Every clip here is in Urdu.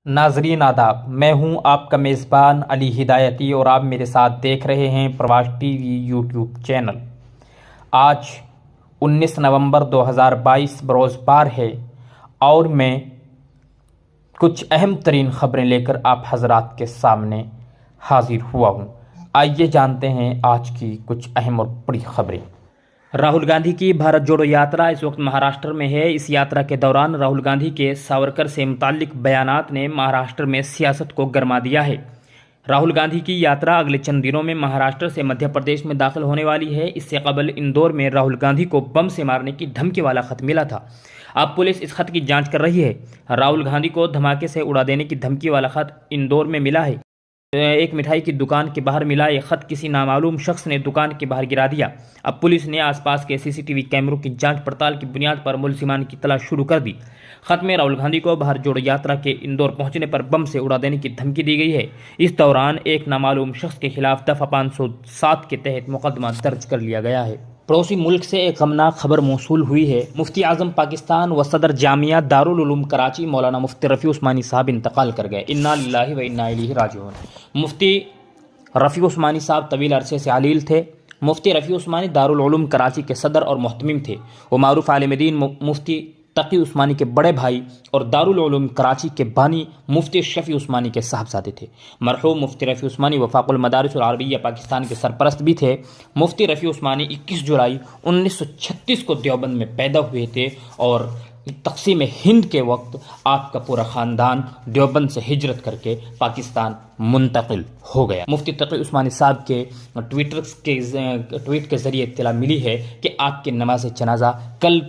ناظرین آداب، میں ہوں آپ کا میزبان علی ہدایتی اور آپ میرے ساتھ دیکھ رہے ہیں پرواز ٹی وی یوٹیوب چینل۔ آج 19 نومبر 2022 بروز بار ہے اور میں کچھ اہم ترین خبریں لے کر آپ حضرات کے سامنے حاضر ہوا ہوں۔ آئیے جانتے ہیں آج کی کچھ اہم اور بڑی خبریں۔ راہل گاندھی کی بھارت جوڑو یاترا اس وقت مہاراشٹر میں ہے۔ اس یاترا کے دوران راہل گاندھی کے ساورکر سے متعلق بیانات نے مہاراشٹر میں سیاست کو گرما دیا ہے۔ راہل گاندھی کی یاترا اگلے چند دنوں میں مہاراشٹر سے مدھیہ پردیش میں داخل ہونے والی ہے۔ اس سے قبل اندور میں راہل گاندھی کو بم سے مارنے کی دھمکی والا خط ملا تھا۔ اب پولیس اس خط کی جانچ کر رہی ہے۔ راہل گاندھی کو دھماکے سے اڑا دینے کی دھمکی والا خط اندور میں ملا ہے۔ ایک مٹھائی کی دکان کے باہر ملا یہ خط کسی نامعلوم شخص نے دکان کے باہر گرا دیا۔ اب پولیس نے آس پاس کے CCTV کیمروں کی جانچ پڑتال کی بنیاد پر ملزمان کی تلاش شروع کر دی۔ خط میں راہل گاندھی کو بھارت جوڑو یاترا کے اندور پہنچنے پر بم سے اڑا دینے کی دھمکی دی گئی ہے۔ اس دوران ایک نامعلوم شخص کے خلاف دفعہ 507 کے تحت مقدمہ درج کر لیا گیا ہے۔ پڑوسی ملک سے ایک غمناک خبر موصول ہوئی ہے۔ مفتی اعظم پاکستان و صدر جامعہ دارالعلوم کراچی مولانا مفتی رفیع عثمانی صاحب انتقال کر گئے۔ انا للہ و انا الیہ راجعون۔ مفتی رفیع عثمانی صاحب طویل عرصے سے علیل تھے۔ مفتی رفیع عثمانی دارالعلوم کراچی کے صدر اور محتمم تھے۔ وہ معروف عالم دین مفتی تقی عثمانی کے بڑے بھائی اور دارالعلوم کراچی کے بانی مفتی شفیع عثمانی کے صاحبزادے تھے۔ مرحوم مفتی رفیع عثمانی وفاق المدارس العربیہ پاکستان کے سرپرست بھی تھے۔ مفتی رفیع عثمانی 21 جولائی 1936 کو دیوبند میں پیدا ہوئے تھے اور تقسیم ہند کے وقت آپ کا پورا خاندان دیوبند سے ہجرت کر کے پاکستان منتقل ہو گیا۔ مفتی تقی عثمانی صاحب کے ٹویٹ کے ذریعے اطلاع ملی ہے کہ آپ کی نماز جنازہ کل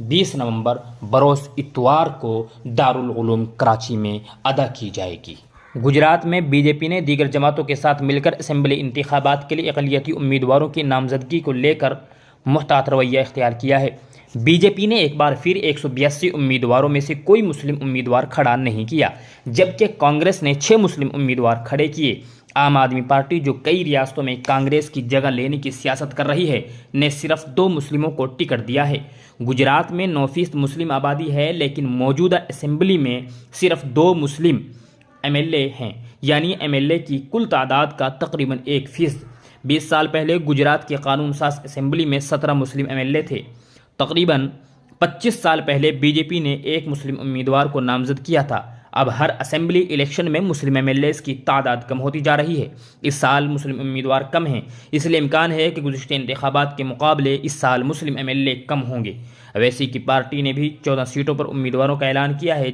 20 نومبر بروز اتوار کو دارالعلوم کراچی میں ادا کی جائے گی۔ گجرات میں BJP نے دیگر جماعتوں کے ساتھ مل کر اسمبلی انتخابات کے لیے اقلیتی امیدواروں کی نامزدگی کو لے کر محتاط رویہ اختیار کیا ہے۔ BJP نے ایک بار پھر 182 امیدواروں میں سے کوئی مسلم امیدوار کھڑا نہیں کیا، جبکہ کانگریس نے 6 مسلم امیدوار کھڑے کیے۔ عام آدمی پارٹی، جو کئی ریاستوں میں کانگریس کی جگہ لینے کی سیاست کر رہی ہے، نے صرف 2 مسلموں کو ٹکٹ دیا ہے۔ گجرات میں 9% مسلم آبادی ہے، لیکن موجودہ اسمبلی میں صرف 2 مسلم MLA ہیں، یعنی MLA کی کل تعداد کا تقریباً 1%۔ 20 سال پہلے گجرات کی قانون ساز اسمبلی میں 17 مسلم MLA تھے۔ تقریباً 25 سال پہلے BJP نے 1 مسلم امیدوار کو نامزد کیا تھا۔ اب ہر اسمبلی الیکشن میں مسلم MLAs کی تعداد کم ہوتی جا رہی ہے۔ اس سال مسلم امیدوار کم ہیں، اس لیے امکان ہے کہ گزشتہ انتخابات کے مقابلے اس سال مسلم MLA کم ہوں گے۔ اویسی کی پارٹی نے بھی 14 سیٹوں پر امیدواروں کا اعلان کیا ہے۔